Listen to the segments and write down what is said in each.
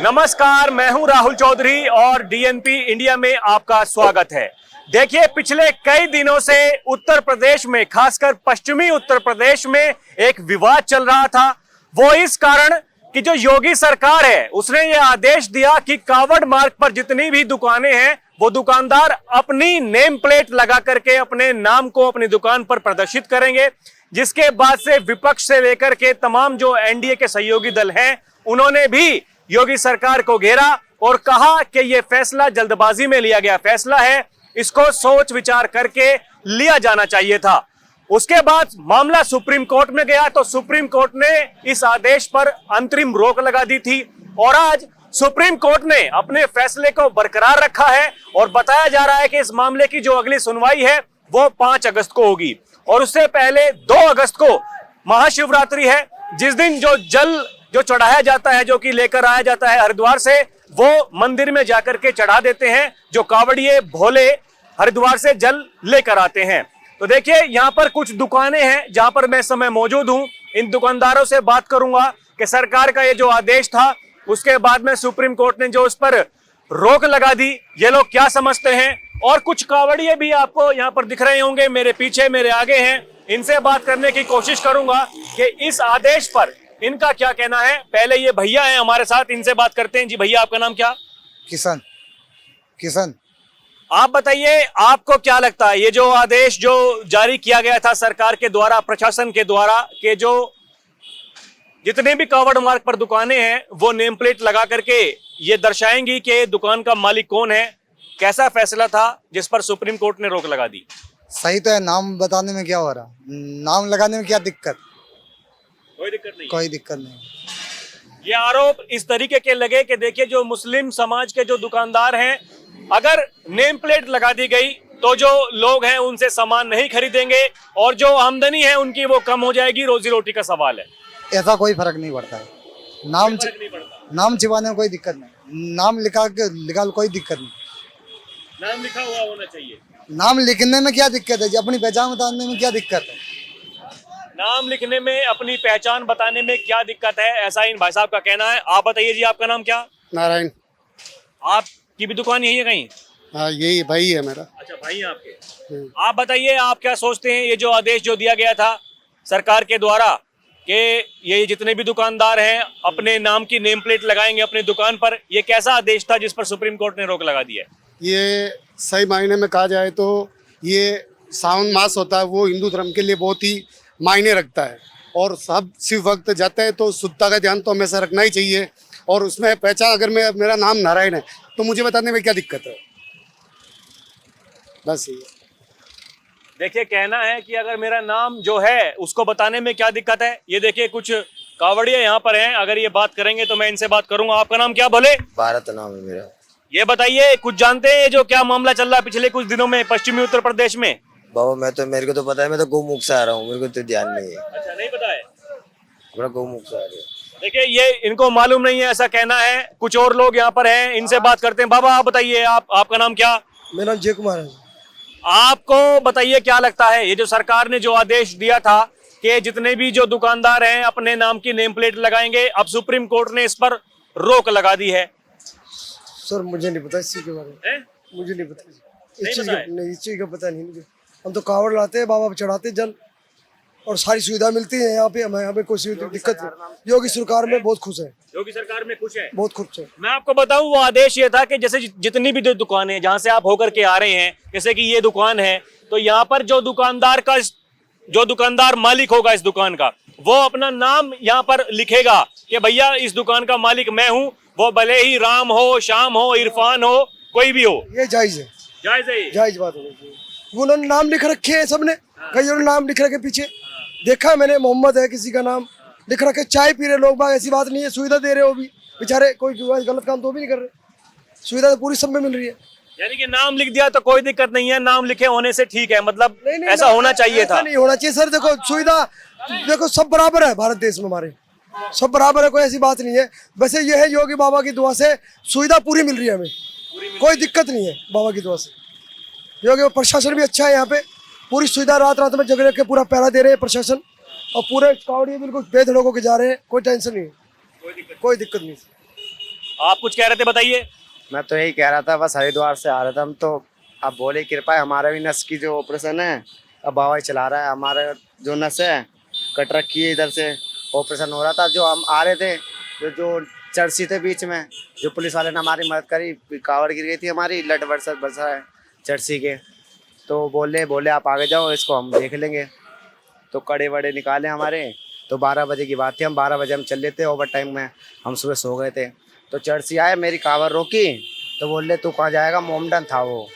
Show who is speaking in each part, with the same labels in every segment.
Speaker 1: नमस्कार, मैं हूं राहुल चौधरी और डीएनपी इंडिया में आपका स्वागत है। देखिए, पिछले कई दिनों से उत्तर प्रदेश में, खासकर पश्चिमी उत्तर प्रदेश में एक विवाद चल रहा था। वो इस कारण कि जो योगी सरकार है उसने ये आदेश दिया कि कावड़ मार्ग पर जितनी भी दुकानें हैं वो दुकानदार अपनी नेम प्लेट लगा करके अपने नाम को अपनी दुकान पर प्रदर्शित करेंगे, जिसके बाद से विपक्ष से लेकर के तमाम जो एनडीए के सहयोगी दल हैं उन्होंने भी योगी सरकार को घेरा और कहा कि यह फैसला जल्दबाजी में लिया गया फैसला है, इसको सोच विचार करके लिया जाना चाहिए था। उसके बाद मामला सुप्रीम कोर्ट में गया तो सुप्रीम कोर्ट ने इस आदेश पर अंतरिम रोक लगा दी थी और आज सुप्रीम कोर्ट ने अपने फैसले को बरकरार रखा है और बताया जा रहा है कि इस मामले की जो अगली सुनवाई है वो 5 अगस्त को होगी। और उससे पहले 2 अगस्त को महाशिवरात्रि है, जिस दिन जो चढ़ाया जाता है, जो कि लेकर आया जाता है हरिद्वार से, वो मंदिर में जाकर के चढ़ा देते हैं। जो कावड़िए भोले हरिद्वार से जल लेकर आते हैं। तो देखिए, यहाँ पर कुछ दुकानें हैं जहां पर मैं इस समय मौजूद हूं। इन दुकानदारों से बात करूंगा कि सरकार का ये जो आदेश था उसके बाद में सुप्रीम कोर्ट ने जो उस पर रोक लगा दी, ये लोग क्या समझते हैं। और कुछ कावड़िए भी आपको यहाँ पर दिख रहे होंगे, मेरे पीछे मेरे आगे हैं। इनसे बात करने की कोशिश करूंगा कि इस आदेश पर इनका क्या कहना है। पहले ये भैया हैं हमारे साथ, इनसे बात करते हैं। जी भैया, आपका नाम क्या?
Speaker 2: किशन।
Speaker 1: आप बताइए, आपको क्या लगता है ये जो आदेश जो जारी किया गया था सरकार के द्वारा, प्रशासन के द्वारा, कि जो जितने भी कावड़ मार्ग पर दुकानें हैं वो नेम प्लेट लगा करके ये दर्शाएंगी कि दुकान का मालिक कौन है, कैसा फैसला था जिस पर सुप्रीम कोर्ट ने रोक लगा दी?
Speaker 2: सही तो है, नाम बताने में क्या हो रहा, नाम लगाने में क्या दिक्कत? कोई दिक्कत नहीं।
Speaker 1: ये आरोप इस तरीके के लगे कि देखिए, जो मुस्लिम समाज के जो दुकानदार हैं, अगर नेम प्लेट लगा दी गई तो जो लोग हैं उनसे सामान नहीं खरीदेंगे और जो आमदनी है उनकी वो कम हो जाएगी, रोजी रोटी का सवाल है।
Speaker 2: ऐसा कोई फर्क नहीं पड़ता है। नाम छिपाने में कोई दिक्कत नहीं, नाम लिखा कोई दिक्कत नहीं।
Speaker 1: नाम लिखा हुआ होना चाहिए।
Speaker 2: नाम लिखने में क्या दिक्कत है? अपनी पहचान बताने में क्या दिक्कत है?
Speaker 1: नाम लिखने में अपनी पहचान बताने में क्या दिक्कत है, ऐसा इन भाई साहब का कहना है। आप बताइए जी, आपका नाम क्या?
Speaker 3: नारायण।
Speaker 1: आपकी भी दुकान यही है कहीं?
Speaker 3: हाँ, यही भाई है मेरा।
Speaker 1: अच्छा, भाई हैं आपके। आप बताइए, आप क्या सोचते हैं ये जो आदेश जो दिया गया था सरकार के द्वारा कि ये जितने भी दुकानदार हैं अपने नाम की नेम प्लेट लगाएंगे अपनी दुकान पर, ये कैसा आदेश था जिस पर सुप्रीम कोर्ट ने रोक लगा दी है?
Speaker 3: ये सही मायने में कहा जाए तो ये सावन मास होता है, वो हिंदू धर्म के लिए बहुत ही मायने रखता है और सब शिव भक्त जाते हैं तो शुद्धता का ध्यान तो हमेशा रखना ही चाहिए। और उसमें पहचान, अगर मेरा नाम नारायण है तो मुझे बताने में क्या दिक्कत है? बस ये
Speaker 1: देखिए, कहना है कि अगर मेरा नाम जो है उसको बताने में क्या दिक्कत है। ये देखिए, कुछ कावड़िया यहाँ पर हैं, अगर ये बात करेंगे तो मैं इनसे बात करूंगा। आपका नाम क्या बोले?
Speaker 4: भारत नाम है मेरा।
Speaker 1: ये बताइए, कुछ जानते हैं ये जो क्या मामला चल रहा है पिछले कुछ दिनों में पश्चिमी उत्तर प्रदेश में?
Speaker 4: बाबा, मेरे को तो पता है, मैं तो गौमुख से आ रहा हूँ, मेरे को तो ध्यान नहीं है।
Speaker 1: अच्छा, नहीं पता है?
Speaker 4: मेरा गौमुख से आ रहा है।
Speaker 1: देखिए, ये इनको मालूम नहीं है ऐसा कहना है। कुछ और लोग यहाँ पर हैं, इनसे बात करते हैं। बाबा, आप बताइए, आपका नाम क्या?
Speaker 2: मेरा नाम जय कुमार है।
Speaker 1: आपको बताइए, क्या लगता है ये जो सरकार ने जो आदेश दिया था कि जितने भी जो दुकानदार हैं अपने नाम की नेम प्लेट लगाएंगे, अब सुप्रीम कोर्ट ने इस पर रोक लगा दी है?
Speaker 5: सर, मुझे नहीं पता इस चीज के बारे में। मुझे नहीं पता इस चीज का पता नहीं मुझे। हम तो कावड़ लाते हैं, बाबा पे चढ़ाते जल और सारी सुविधा मिलती है यहाँ पे। हमें यहाँ पे कोई दिक्कत नहीं। योगी सरकार में बहुत खुश है।
Speaker 1: योगी सरकार में खुश है?
Speaker 5: बहुत खुश है।
Speaker 1: मैं आपको बताऊं, वो आदेश ये था कि जैसे जितनी भी जो दुकानें जहां से आप होकर के आ रहे हैं, जैसे कि ये दुकान है, तो यहाँ पर जो दुकानदार मालिक होगा इस दुकान का, वो अपना नाम यहाँ पर लिखेगा कि भैया इस दुकान का मालिक मैं हूँ। वो भले ही राम हो, श्याम हो, इरफान हो, कोई भी हो।
Speaker 5: ये जायज है।
Speaker 1: जायज है?
Speaker 5: जायज बात है। उन्होंने नाम लिख रखे हैं, सबने कईयों ने नाम लिख रखे पीछे। देखा मैंने, मोहम्मद है किसी का नाम लिख रखे। चाय पी रहे लोग बाग, ऐसी बात नहीं है। सुविधा दे रहे हो भी बेचारे, कोई गलत काम तो भी नहीं कर रहे। सुविधा तो पूरी सब में मिल रही है।
Speaker 1: यानी कि नाम लिख दिया तो कोई दिक्कत नहीं है, नाम लिखे होने से ठीक है, मतलब ऐसा होना चाहिए था।
Speaker 5: नहीं होना चाहिए सर। देखो, सुविधा देखो सब बराबर है भारत देश में, हमारे सब बराबर है, कोई ऐसी बात नहीं है। वैसे ये है, योगी बाबा की दुआ से सुविधा पूरी मिल रही है हमें, कोई दिक्कत नहीं है बाबा की दुआ से। योगी प्रशासन भी अच्छा है, यहाँ पे पूरी सुविधा, रात में जगह के पूरा पहरा दे रहे हैं प्रशासन। और पूरे कावड़िए बिल्कुल बेधड़क होकर जा रहे हैं, कोई टेंशन नहीं है, कोई दिक्कत नहीं।
Speaker 1: आप कुछ कह रहे थे, बताइए।
Speaker 6: मैं तो यही कह रहा था, बस हरिद्वार से आ रहा था हम तो। अब बोले कृपा है, हमारा भी नस की जो ऑपरेशन है अब बाबा ही चला रहा है। हमारा जो नस है कट रखी है, इधर से ऑपरेशन हो रहा था। जो हम आ रहे थे, जो चर्ची थे बीच में, जो पुलिस वाले ने हमारी मदद करी, कावड़ गिर गई थी हमारी, लट बरसा है चर्ची के। तो बोले आप आगे जाओ, इसको हम देख लेंगे। तो कड़े वड़े निकाले हमारे। तो 12 बजे की बात थी, हम 12 बजे हम चल लेते ओवर टाइम में। हम सुबह सो गए थे। तो चर्ची आए, मेरी कावड़ रोकी तो बोल रहे तू कहाँ जाएगा, मोमडन था वो।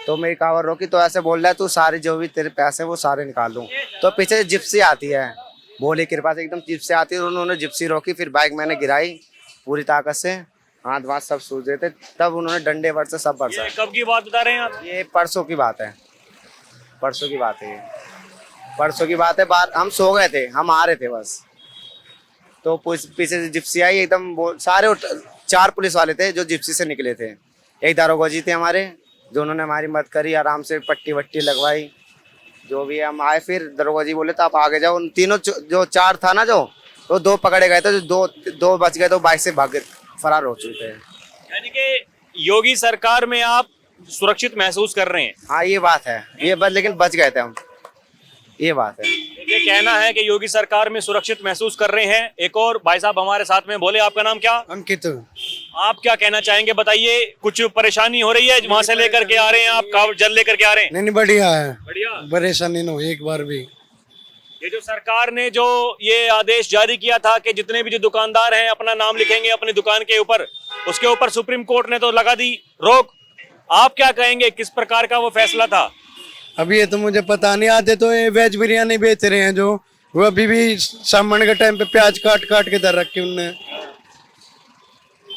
Speaker 6: तो मेरी कावड़ रोकी तो ऐसे बोल रहा है तू सारे जो भी तेरे पैसे वो सारे निकाल लूँ। तो पीछे जिप्सी आती है, बोले कृपा से एकदम जिप्सी आती है। उन्होंने जिप्सी रोकी, फिर बाइक मैंने गिराई पूरी ताकत से, हाथ वाथ सब सूज रहे थे। तब उन्होंने डंडे बरसे सब बरसा।
Speaker 1: ये कब की बात बता रहे हैं आप?
Speaker 6: ये परसों की बात है, परसों की बात है ये, परसों की बात है। हम सो गए थे, हम आ रहे थे बस। तो पीछे से जिप्सी आई एकदम, सारे 4 पुलिस वाले थे जो जिप्सी से निकले थे। एक दारोगा जी थे हमारे, जो उन्होंने हमारी मदद करी, आराम से पट्टी वट्टी लगवाई जो भी है। हम आए, फिर दारोगा जी बोले तो आप आगे जाओ। उन तीनों जो 4 था ना, जो तो 2 पकड़े गए थे, जो दो बच गए तो बाइक से भाग फरार हो चुके थे।
Speaker 1: यानी कि योगी सरकार में आप सुरक्षित महसूस कर रहे हैं?
Speaker 6: हाँ ये बात है, ये बात, लेकिन बच गए थे हम, ये बात है।
Speaker 1: ये कहना है कि योगी सरकार में सुरक्षित महसूस कर रहे हैं। एक और भाई साहब हमारे साथ में, बोले आपका नाम क्या?
Speaker 5: अंकित।
Speaker 1: आप क्या कहना चाहेंगे, बताइए। कुछ परेशानी हो रही है, वहां से लेकर के आ रहे हैं आप, कावड़ जल लेकर के आ रहे हैं?
Speaker 5: नहीं बढ़िया है,
Speaker 1: बढ़िया।
Speaker 5: परेशानी न हो एक बार भी।
Speaker 1: ये जो सरकार ने जो ये आदेश जारी किया था कि जितने भी जो दुकानदार हैं अपना नाम लिखेंगे अपनी दुकान के ऊपर, उसके ऊपर सुप्रीम कोर्ट ने तो लगा दी रोक। आप क्या कहेंगे, किस प्रकार का वो फैसला था?
Speaker 5: अभी ये तो मुझे पता नहीं। आते तो ये वेज बिरयानी बेच रहे हैं जो, वो अभी भी सामान के टाइम पे प्याज काट काट के दर रखी उनने।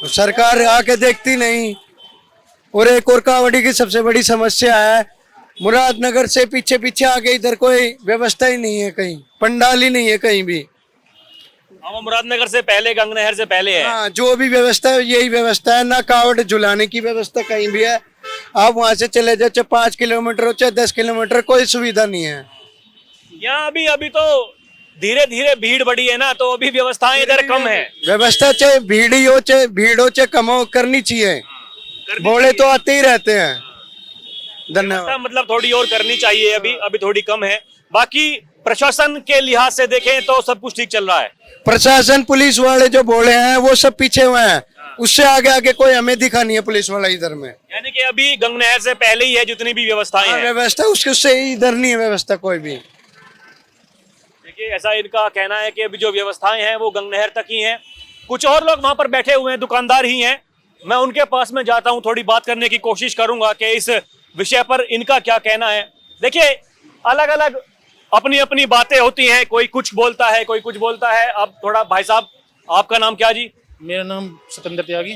Speaker 5: सरकार आके देखती नहीं। और एक और कावड़ी की सबसे बड़ी समस्या है, मुरादनगर से पीछे पीछे आगे इधर कोई व्यवस्था ही नहीं है, कहीं पंडाल ही नहीं है कहीं भी।
Speaker 1: हम मुरादनगर से पहले, गंगनहर से पहले है।
Speaker 5: हाँ, जो भी व्यवस्था है यही व्यवस्था है, ना कावड़ झुलाने की व्यवस्था कहीं भी है। आप वहां से चले जाओ, चाहे 5 किलोमीटर हो चाहे 10 किलोमीटर, कोई सुविधा नहीं है
Speaker 1: यहाँ। अभी तो धीरे धीरे भीड़ बढ़ी है ना, तो अभी व्यवस्थाएं इधर कम है।
Speaker 5: व्यवस्था चाहे भीड़ ही हो चाहे भीड़ हो चाहे कम हो, करनी चाहिए। बोले तो आते ही रहते हैं। धन्यवाद।
Speaker 1: मतलब थोड़ी और करनी चाहिए, अभी थोड़ी कम है। बाकी प्रशासन के लिहाज से देखें तो सब कुछ ठीक चल रहा है।
Speaker 5: प्रशासन पुलिस वाले जो बोले हैं वो सब पीछे हुए हैं, उससे आगे आगे कोई हमें दिखा नहीं है पुलिस वाला इधर में।
Speaker 1: यानी कि अभी गंगनहर से पहले ही है जितनी भी व्यवस्थाएं हैं।
Speaker 5: व्यवस्था उससे इधर नहीं है व्यवस्था कोई भी।
Speaker 1: देखिए, ऐसा इनका कहना है कि अभी जो व्यवस्थाएं हैं वो गंगनहर तक ही हैं। कुछ और लोग वहां पर बैठे हुए हैं, दुकानदार ही हैं। मैं उनके पास में जाता हूं, थोड़ी बात करने की कोशिश करूंगा कि इस विषय पर इनका क्या कहना है। देखिए, अलग अलग अपनी अपनी बातें होती हैं, कोई कुछ बोलता है कोई कुछ बोलता है। अब थोड़ा भाई साहब, आपका नाम क्या जी?
Speaker 7: मेरा नाम सतेंद्र त्यागी।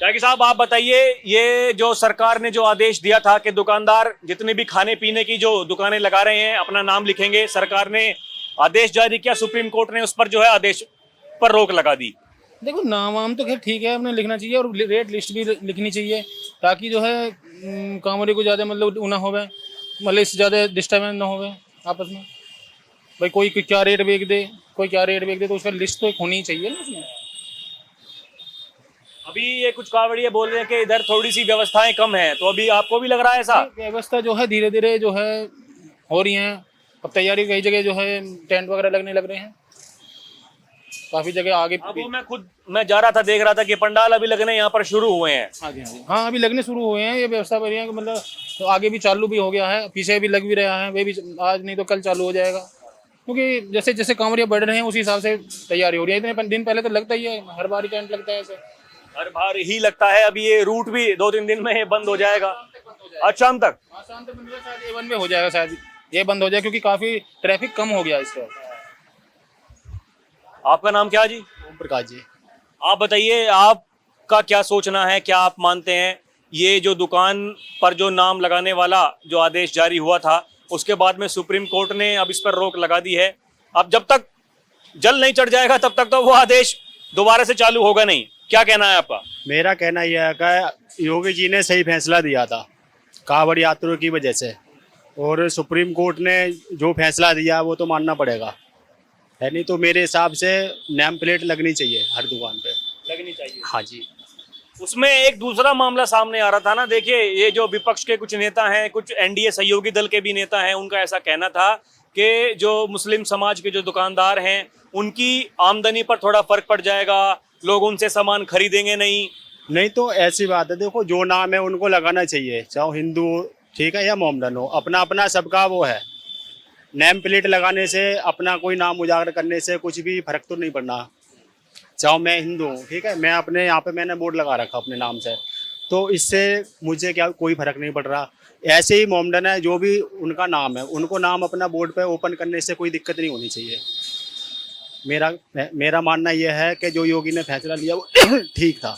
Speaker 1: त्यागी साहब, आप बताइए, ये जो सरकार ने जो आदेश दिया था कि दुकानदार जितने भी खाने पीने की जो दुकानें लगा रहे हैं अपना नाम लिखेंगे, सरकार ने आदेश जारी किया, सुप्रीम कोर्ट ने उस पर जो है आदेश पर रोक लगा दी।
Speaker 7: देखो, नाम वाम तो खैर ठीक है, अपने लिखना चाहिए और रेट लिस्ट भी लिखनी चाहिए, ताकि जो है कामोरी को ज़्यादा मतलब ना होवे, मतलब इससे ज़्यादा डिस्टर्बेंस ना होवे आपस में। भाई कोई क्या रेट बेच दे, कोई क्या रेट बेच दे, तो उसका लिस्ट तो एक होनी चाहिए ना उसमें।
Speaker 1: अभी ये कुछ कावड़िए बोल रहे हैं कि इधर थोड़ी सी व्यवस्थाएं कम है, तो अभी आपको भी लग रहा है ऐसा?
Speaker 7: व्यवस्था जो है धीरे धीरे जो है हो रही है। अब तैयारी कई जगह जो है टेंट वगैरह लगने लग रहे हैं, काफी जगह आगे।
Speaker 1: अब मैं जा रहा था, देख रहा था कि पंडाल अभी लगने यहाँ पर शुरू हुए हैं।
Speaker 7: हाँ जी, हाँ जी, हाँ अभी लगने शुरू हुए हैं। ये व्यवस्था बढ़ रही है, मतलब तो आगे भी चालू भी हो गया है, पीछे भी लग भी रहा है। वे भी आज नहीं तो कल चालू हो जाएगा, क्योंकि जैसे जैसे कांवरिया बढ़ रहे हैं उसी हिसाब से तैयारी हो रही है। इतने दिन पहले तो लगता ही है, हर बार ही टेंट लगता है ऐसे,
Speaker 1: हर बार ही लगता है। अभी ये रूट भी 2-3 दिन में बंद हो जाएगा, आज शाम तक।
Speaker 7: हाँ, शाम तक शायद ये बंद में हो जाएगा, शायद ये बंद हो जाए, क्योंकि काफी ट्रैफिक कम हो गया इसका।
Speaker 1: आपका नाम क्या जी?
Speaker 7: ओम प्रकाश जी।
Speaker 1: आप बताइए, आपका क्या सोचना है, क्या आप मानते हैं ये जो दुकान पर जो नाम लगाने वाला जो आदेश जारी हुआ था, उसके बाद में सुप्रीम कोर्ट ने अब इस पर रोक लगा दी है। अब जब तक जल नहीं चढ़ जाएगा तब तक तो वो आदेश दोबारा से चालू होगा नहीं। क्या कहना है आपका?
Speaker 8: मेरा कहना यह है कि योगी जी ने सही फैसला दिया था कांवड़ यात्रियों की वजह से, और सुप्रीम कोर्ट ने जो फैसला दिया वो तो मानना पड़ेगा, है नहीं तो मेरे हिसाब से नेम प्लेट लगनी चाहिए हर दुकान पे,
Speaker 1: लगनी चाहिए।
Speaker 8: हाँ जी।
Speaker 1: उसमें एक दूसरा मामला सामने आ रहा था ना। देखिए, ये जो विपक्ष के कुछ नेता हैं, कुछ एनडीए सहयोगी दल के भी नेता हैं, उनका ऐसा कहना था कि जो मुस्लिम समाज के जो दुकानदार हैं उनकी आमदनी पर थोड़ा फर्क पड़ जाएगा, लोग उनसे सामान खरीदेंगे नहीं।
Speaker 8: नहीं तो ऐसी बात है, देखो जो नाम है उनको लगाना चाहिए, चाहे हिंदू ठीक है या मोमडन हो, अपना अपना सबका वो है। नेम प्लेट लगाने से, अपना कोई नाम उजागर करने से कुछ भी फर्क तो नहीं पड़ना। चाहे मैं हिंदू हूँ ठीक है, मैं अपने यहाँ पे मैंने बोर्ड लगा रखा अपने नाम से, तो इससे मुझे क्या कोई फर्क नहीं पड़ रहा। ऐसे ही मोमडन है, जो भी उनका नाम है उनको नाम अपना बोर्ड पे ओपन करने से कोई दिक्कत नहीं होनी चाहिए। मेरा मानना यह है कि जो योगी ने फैसला लिया वो ठीक था।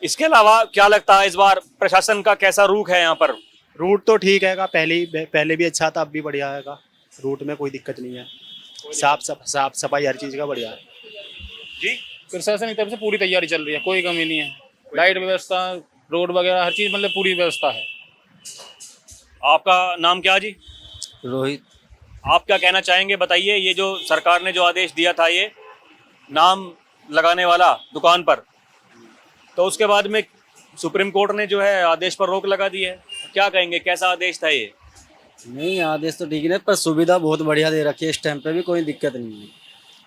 Speaker 1: इसके अलावा क्या लगता है इस बार प्रशासन का कैसा रुख है यहाँ पर?
Speaker 8: रूट तो ठीक है, पहले भी अच्छा था, अब भी बढ़िया है। रूट में कोई दिक्कत नहीं है, साफ सफाई हर चीज़ का बढ़िया है
Speaker 1: जी।
Speaker 7: प्रशासन की तरफ से पूरी तैयारी चल रही है, कोई कमी नहीं है। लाइट व्यवस्था, रोड वगैरह हर चीज़ मतलब पूरी व्यवस्था है।
Speaker 1: आपका नाम क्या जी?
Speaker 4: रोहित।
Speaker 1: आप क्या कहना चाहेंगे, बताइए। ये जो सरकार ने जो आदेश दिया था, ये नाम लगाने वाला दुकान पर, तो उसके बाद में सुप्रीम कोर्ट ने जो है आदेश पर रोक लगा दी है, क्या कहेंगे, कैसा आदेश था ये?
Speaker 9: नहीं, आदेश तो ठीक है, पर सुविधा बहुत बढ़िया दे रखी है। इस टाइम पे भी कोई दिक्कत नहीं है,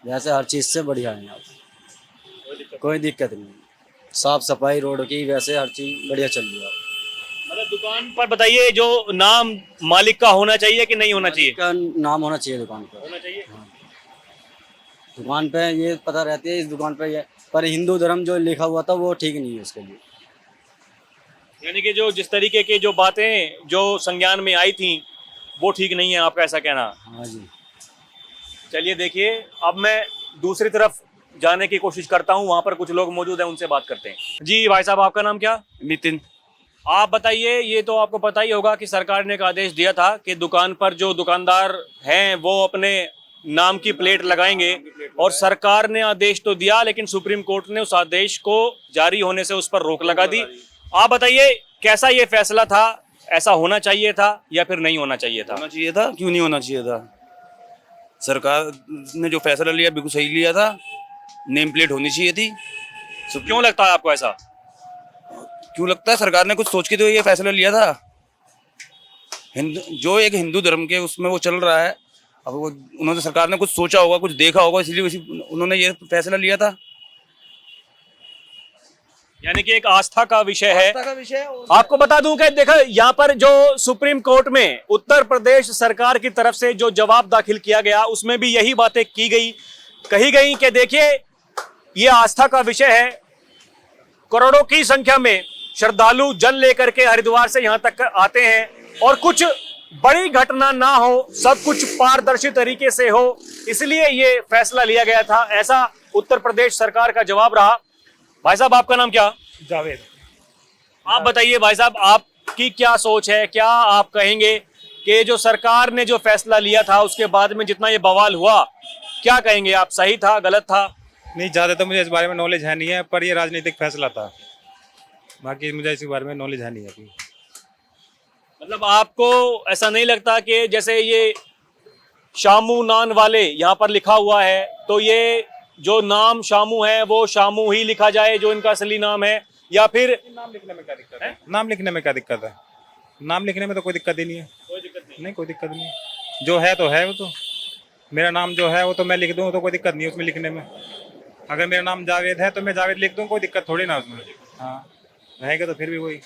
Speaker 9: वैसे हर चीज़ से बढ़िया है यहाँ पे, कोई दिक्कत नहीं है। साफ सफाई रोड की वैसे हर चीज़ बढ़िया चल रही है।
Speaker 1: मतलब दुकान पर बताइए, जो नाम मालिक का होना चाहिए कि नहीं होना चाहिए?
Speaker 9: का नाम होना चाहिए दुकान पर,
Speaker 1: होना चाहिए।
Speaker 9: हाँ। दुकान पे ये पता रहती है इस दुकान पे ये, पर हिंदू धर्म जो लिखा हुआ था वो ठीक नहीं है उसके लिए।
Speaker 1: यानी कि जो जिस तरीके की जो बातें जो संज्ञान में आई थी वो ठीक नहीं है, आपका ऐसा कहना?
Speaker 9: हाँ जी।
Speaker 1: चलिए देखिए, अब मैं दूसरी तरफ जाने की कोशिश करता हूँ, वहाँ पर कुछ लोग मौजूद हैं, उनसे बात करते हैं। जी भाई साहब, आपका नाम क्या?
Speaker 10: नितिन।
Speaker 1: आप बताइए, ये तो आपको पता ही होगा कि सरकार ने एक आदेश दिया था कि दुकान पर जो दुकानदार हैं वो अपने नाम की प्लेट लगाएंगे, और सरकार ने आदेश तो दिया लेकिन सुप्रीम कोर्ट ने उस आदेश को जारी होने से उस पर रोक लगा दी। आप बताइए, कैसा ये फैसला था? ऐसा होना चाहिए था या फिर नहीं होना चाहिए था?
Speaker 10: होना चाहिए था, क्यों नहीं होना चाहिए था? सरकार ने जो फैसला लिया बिल्कुल सही लिया था, नेम प्लेट होनी चाहिए थी।
Speaker 1: क्यों लगता है आपको ऐसा?
Speaker 10: क्यों लगता है? सरकार ने कुछ सोच के तो ये फैसला लिया था। जो एक हिंदू धर्म के उसमें वो चल रहा है, अब वो उन्होंने, सरकार ने कुछ सोचा होगा, कुछ देखा होगा, इसलिए उन्होंने ये फैसला लिया था।
Speaker 1: यानी कि एक आस्था का विषय है। आपको बता दूं कि देखो, यहाँ पर जो सुप्रीम कोर्ट में उत्तर प्रदेश सरकार की तरफ से जो जवाब दाखिल किया गया, उसमें भी यही बातें कही गई कि देखिए, ये आस्था का विषय है। करोड़ों की संख्या में श्रद्धालु जल लेकर के हरिद्वार से यहाँ तक आते हैं, और कुछ बड़ी घटना ना हो, सब कुछ पारदर्शी तरीके से हो, इसलिए ये फैसला लिया गया था। ऐसा उत्तर प्रदेश सरकार का जवाब रहा। भाई साहब, आपका नाम क्या?
Speaker 11: जावेद।
Speaker 1: आप बताइए भाई साहब, आपकी क्या सोच है, क्या आप कहेंगे कि जो सरकार ने जो फैसला लिया था उसके बाद में जितना ये बवाल हुआ, क्या कहेंगे आप? सही था, गलत था?
Speaker 11: नहीं, ज़्यादा तो मुझे इस बारे में नॉलेज है नहीं है, पर ये राजनीतिक फैसला था, बाकी मुझे इस बारे में नॉलेज है नहीं है अभी।
Speaker 1: मतलब आपको ऐसा नहीं लगता कि जैसे ये शामू नान वाले यहाँ पर लिखा हुआ है, तो ये जो नाम शामू है वो शामू ही लिखा जाए, जो इनका असली नाम है, या फिर
Speaker 11: नाम लिखने में क्या दिक्कत है? नाम लिखने में क्या दिक्कत है? नाम लिखने में तो कोई दिक्कत ही नहीं है।
Speaker 1: कोई दिक्कत
Speaker 11: नहीं, कोई दिक्कत नहीं है। जो है तो है, वो तो मेरा नाम जो है वो तो मैं लिख दूँ, तो कोई दिक्कत नहीं है उसमें लिखने में। अगर मेरा नाम जावेद है तो मैं जावेद लिख दूँ, कोई दिक्कत थोड़ी ना उसमें। हाँ, रहेगा तो फिर भी वही।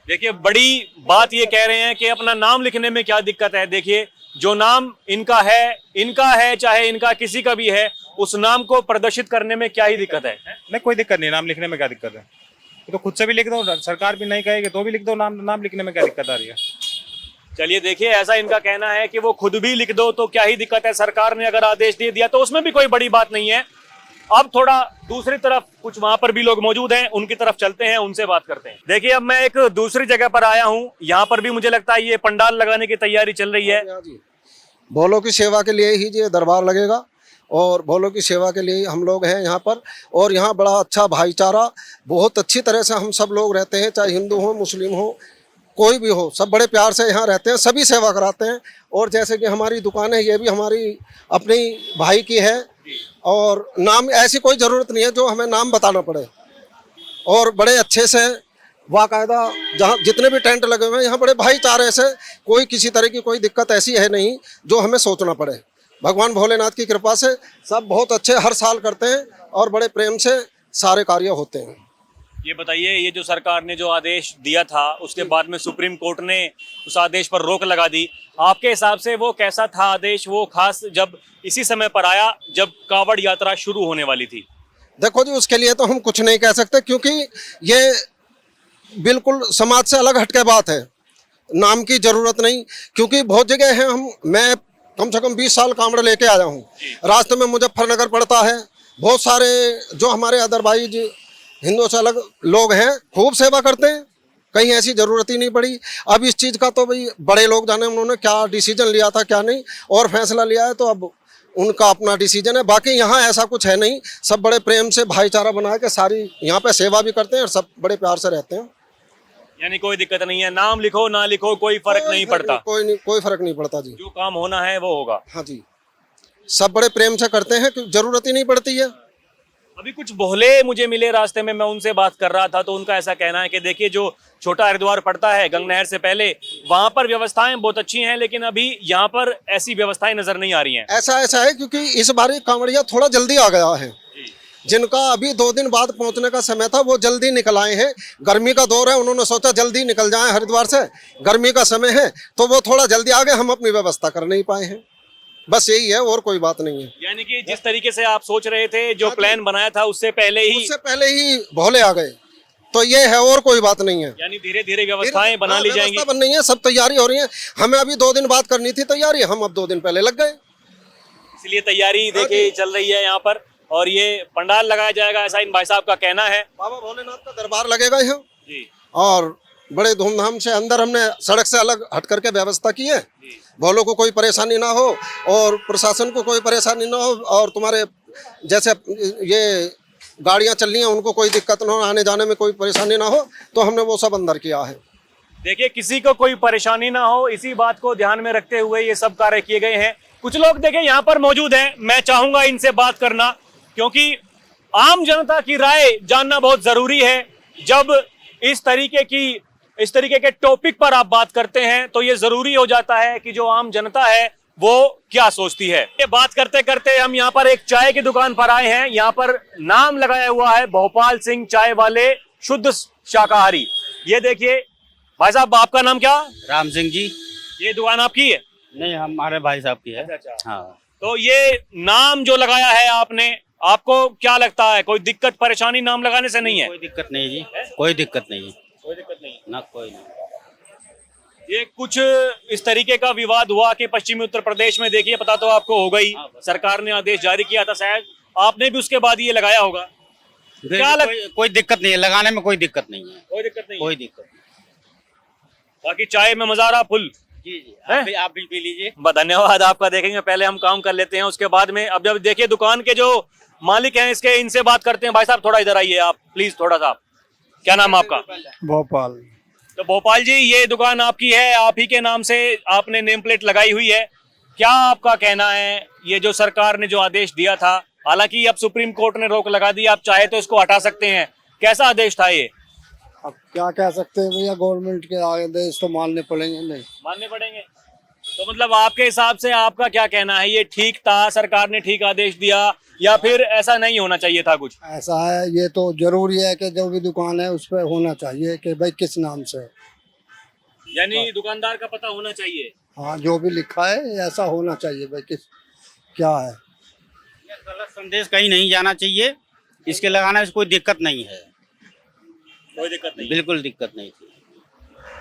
Speaker 1: देखिए, बड़ी बात ये कह रहे हैं कि अपना नाम लिखने में क्या दिक्कत है। देखिए, जो नाम इनका है चाहे इनका किसी का भी है, उस नाम को प्रदर्शित करने में क्या ही दिक्कत है?
Speaker 11: नहीं, कोई दिक्कत नहीं, नाम लिखने में क्या दिक्कत है? तो खुद से भी लिख दो, सरकार भी नहीं कहेगी तो भी लिख दो, नाम लिखने में क्या दिक्कत आ रही है?
Speaker 1: चलिए देखिए, ऐसा इनका कहना है कि वो खुद भी लिख दो तो क्या ही दिक्कत है, सरकार ने अगर आदेश दे दिया तो उसमें भी कोई बड़ी बात नहीं है। अब थोड़ा दूसरी तरफ कुछ वहां पर भी लोग मौजूद हैं, उनकी तरफ चलते हैं, उनसे बात करते हैं। देखिए, अब मैं एक दूसरी जगह पर आया हूँ, यहाँ पर भी मुझे लगता है ये पंडाल लगाने की तैयारी चल रही है।
Speaker 5: भोलों की सेवा के लिए ही ये दरबार लगेगा, और भोलों की सेवा के लिए हम लोग हैं यहाँ पर। और यहाँ बड़ा अच्छा भाईचारा, बहुत अच्छी तरह से हम सब लोग रहते हैं, चाहे हिंदू हो, मुस्लिम हो, कोई भी हो, सब बड़े प्यार से यहाँ रहते हैं, सभी सेवा कराते हैं। और जैसे कि हमारी दुकान है, ये भी हमारी अपनी भाई की है,
Speaker 3: और नाम ऐसी कोई ज़रूरत नहीं है जो हमें नाम बताना पड़े, और बड़े अच्छे से बाकायदा जहाँ जितने भी टेंट लगे हुए हैं यहाँ बड़े भाईचारे से, कोई किसी तरह की कोई दिक्कत ऐसी है नहीं जो हमें सोचना पड़े। भगवान भोलेनाथ की कृपा से सब बहुत अच्छे हर साल करते हैं और बड़े प्रेम से सारे कार्य होते हैं।
Speaker 1: ये बताइए, ये जो सरकार ने जो आदेश दिया था उसके बाद में सुप्रीम कोर्ट ने उस आदेश पर रोक लगा दी, आपके हिसाब से वो कैसा था आदेश, वो खास जब इसी समय पर आया जब कांवड़ यात्रा शुरू होने वाली थी?
Speaker 3: देखो जी, उसके लिए तो हम कुछ नहीं कह सकते क्योंकि ये बिल्कुल समाज से अलग हटके बात है, नाम की ज़रूरत नहीं। क्योंकि बहुत जगह है, मैं कम से कम 20 साल कांवड़ लेके आया हूँ, रास्ते में मुजफ्फरनगर पड़ता है, बहुत सारे जो हमारे अदरवाइज हिंदुओं से अलग लोग हैं खूब सेवा करते हैं, कहीं ऐसी ज़रूरत ही नहीं पड़ी। अब इस चीज़ का तो भाई बड़े लोग जाने उन्होंने क्या डिसीजन लिया था क्या नहीं, और फैसला लिया है तो अब उनका अपना डिसीजन है। बाकी यहाँ ऐसा कुछ है नहीं, सब बड़े प्रेम से भाईचारा बना के सारी यहाँ पे सेवा भी करते हैं और सब बड़े प्यार से रहते हैं।
Speaker 1: यानी कोई दिक्कत नहीं है, नाम लिखो ना लिखो कोई फर्क नहीं पड़ता,
Speaker 3: कोई फर्क नहीं पड़ता जी,
Speaker 1: जो काम होना है वो होगा।
Speaker 3: हाँ जी, सब बड़े प्रेम से करते हैं, जरूरत ही नहीं पड़ती है।
Speaker 1: अभी कुछ बोहले मुझे मिले रास्ते में, मैं उनसे बात कर रहा था तो उनका ऐसा कहना है कि देखिए जो छोटा हरिद्वार पड़ता है गंगा नहर से पहले, वहां पर व्यवस्थाएं बहुत अच्छी हैं लेकिन अभी यहाँ पर ऐसी व्यवस्थाएं नजर नहीं आ रही हैं।
Speaker 3: ऐसा है क्योंकि इस बार कांवड़िया थोड़ा जल्दी आ गया है, जिनका अभी 2 दिन बाद पहुंचने का समय था वो जल्दी निकल आए हैं। गर्मी का दौर है, उन्होंने सोचा जल्दी निकल जाएं हरिद्वार से, गर्मी का समय है तो वो थोड़ा जल्दी आ गए, हम अपनी व्यवस्था कर नहीं पाए हैं, बस यही है और कोई बात नहीं है।
Speaker 1: यानी कि जिस तरीके से आप सोच रहे थे, जो प्लान बनाया था उससे पहले ही
Speaker 3: भोले आ गए, तो ये है और कोई बात नहीं है।
Speaker 1: यानी धीरे धीरे व्यवस्थाएं बना ली जाएंगी,
Speaker 3: बन रही है, सब तैयारी हो रही है। हमें अभी 2 दिन बाद करनी थी तैयारी, हम अब 2 दिन पहले लग गए,
Speaker 1: इसलिए तैयारी देखिए चल रही है यहाँ पर। और ये पंडाल लगाया जाएगा ऐसा इन भाई साहब का कहना है।
Speaker 3: बाबा भोलेनाथ का दरबार लगेगा यहाँ और बड़े धूमधाम से, अंदर हमने सड़क से अलग हट करके व्यवस्था की है, भोलों को कोई परेशानी ना हो और प्रशासन को कोई परेशानी ना हो, और तुम्हारे जैसे ये गाड़ियाँ चल रही हैं उनको कोई दिक्कत ना हो, आने जाने में कोई परेशानी ना हो, तो हमने वो सब अंदर किया है।
Speaker 1: देखिए किसी को कोई परेशानी ना हो, इसी बात को ध्यान में रखते हुए ये सब कार्य किए गए हैं। कुछ लोग देखिए यहाँ पर मौजूद हैं, मैं चाहूंगा इनसे बात करना, क्योंकि आम जनता की राय जानना बहुत जरूरी है। जब इस तरीके के टॉपिक पर आप बात करते हैं तो ये जरूरी हो जाता है कि जो आम जनता है वो क्या सोचती है। ये बात करते करते हम यहाँ पर एक चाय की दुकान पर आए हैं, यहाँ पर नाम लगाया हुआ है भोपाल सिंह चाय वाले शुद्ध शाकाहारी। ये देखिए भाई साहब, आपका नाम क्या?
Speaker 6: राम सिंह जी।
Speaker 1: ये दुकान आपकी है?
Speaker 6: नहीं, हमारे भाई साहब की है।
Speaker 1: अच्छा।
Speaker 6: हाँ।
Speaker 1: तो ये नाम जो लगाया है आपने, आपको क्या लगता है कोई दिक्कत परेशानी नाम लगाने से नहीं है?
Speaker 6: कोई दिक्कत नहीं जी, कोई दिक्कत नहीं,
Speaker 1: कोई दिक्कत नहीं
Speaker 6: ना कोई नहीं।
Speaker 1: ये कुछ इस तरीके का विवाद हुआ कि पश्चिमी उत्तर प्रदेश में, देखिए पता तो आपको होगा ही, सरकार ने आदेश जारी किया था, शायद आपने भी उसके बाद ये लगाया होगा। क्या
Speaker 6: कोई दिक्कत नहीं है, लगाने में कोई दिक्कत नहीं है,
Speaker 1: कोई दिक्कत नहीं,
Speaker 6: कोई दिक्कत नहीं।
Speaker 1: बाकी चाय में मजा आ रहा फुल।
Speaker 6: जी जी, आप भी पी लीजिए।
Speaker 1: धन्यवाद आपका। देखेंगे, पहले हम काम कर लेते हैं, उसके बाद में अब जब देखिए दुकान के जो मालिक हैं इसके, इनसे बात करते हैं। भाई साहब थोड़ा इधर आइए आप प्लीज, थोड़ा सा। क्या नाम आपका?
Speaker 3: भोपाल।
Speaker 1: तो भोपाल जी, ये दुकान आपकी है, आप ही के नाम से आपने नेम प्लेट लगाई हुई है, क्या आपका कहना है ये जो सरकार ने जो आदेश दिया था, हालांकि अब सुप्रीम कोर्ट ने रोक लगा दी, आप चाहे तो इसको हटा सकते हैं, कैसा आदेश था ये?
Speaker 3: अब क्या कह सकते हैं भैया, गवर्नमेंट के आदेश तो मानने पड़ेंगे। नहीं
Speaker 1: मानने पड़ेंगे। तो मतलब आपके हिसाब से आपका क्या कहना है, ये ठीक था, सरकार ने ठीक आदेश दिया, या फिर ऐसा नहीं होना चाहिए था? कुछ
Speaker 3: ऐसा है, ये तो जरूरी है कि जो भी दुकान है उस पर होना चाहिए कि भाई किस नाम से,
Speaker 1: यानी दुकानदार का पता होना चाहिए।
Speaker 3: हाँ, जो भी लिखा है ऐसा होना चाहिए भाई, किस क्या है।
Speaker 6: गलत संदेश कहीं नहीं जाना चाहिए, इसके लगाने से कोई दिक्कत नहीं है,
Speaker 1: कोई दिक्कत नहीं,
Speaker 6: बिल्कुल दिक्कत नहीं थी।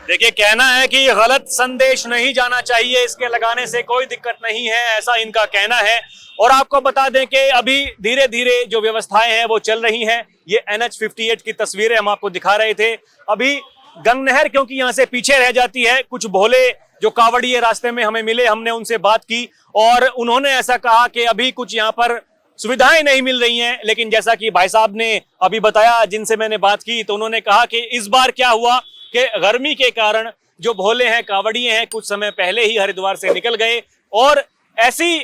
Speaker 1: देखिए कहना है कि गलत संदेश नहीं जाना चाहिए, इसके लगाने से कोई दिक्कत नहीं है, ऐसा इनका कहना है। और आपको बता दें कि अभी धीरे धीरे जो व्यवस्थाएं हैं वो चल रही हैं। ये NH-58 की तस्वीरें हम आपको दिखा रहे थे। अभी गंगा नहर क्योंकि यहाँ से पीछे रह जाती है, कुछ भोले जो कावड़िए रास्ते में हमें मिले, हमने उनसे बात की और उन्होंने ऐसा कहा कि अभी कुछ यहाँ पर सुविधाएं नहीं मिल रही हैं। लेकिन जैसा कि भाई साहब ने अभी बताया, जिनसे मैंने बात की, तो उन्होंने कहा कि इस बार क्या हुआ कि गर्मी के कारण जो भोले हैं, कावड़िए हैं, कुछ समय पहले ही हरिद्वार से निकल गए और ऐसी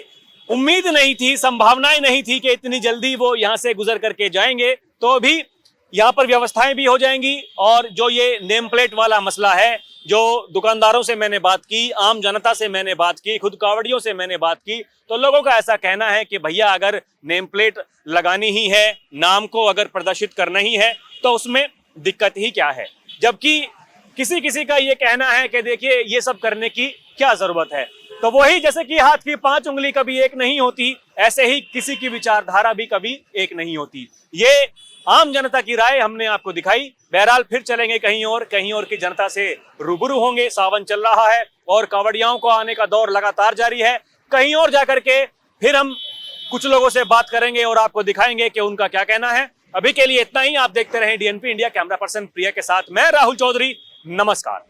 Speaker 1: उम्मीद नहीं थी, संभावनाएं नहीं थी कि इतनी जल्दी वो यहाँ से गुजर करके जाएंगे। तो अभी यहाँ पर व्यवस्थाएं भी हो जाएंगी और जो ये नेम प्लेट वाला मसला है, जो दुकानदारों से मैंने बात की, आम जनता से मैंने बात की, खुद कावड़ियों से मैंने बात की, तो लोगों का ऐसा कहना है कि भैया अगर नेम प्लेट लगानी ही है, नाम को अगर प्रदर्शित करना ही है तो उसमें दिक्कत ही क्या है। जबकि किसी किसी का ये कहना है कि देखिए ये सब करने की क्या जरूरत है। तो वही जैसे कि हाथ की 5 उंगली कभी एक नहीं होती, ऐसे ही किसी की विचारधारा भी कभी एक नहीं होती। ये आम जनता की राय हमने आपको दिखाई। बहरहाल फिर चलेंगे कहीं और की जनता से रूबरू होंगे। सावन चल रहा है और कांवड़ियाओं को आने का दौर लगातार जारी है। कहीं और जाकर के फिर हम कुछ लोगों से बात करेंगे और आपको दिखाएंगे कि उनका क्या कहना है। अभी के लिए इतना ही। आप देखते रहें DNP इंडिया। कैमरा पर्सन प्रिया के साथ मैं राहुल चौधरी। नमस्कार।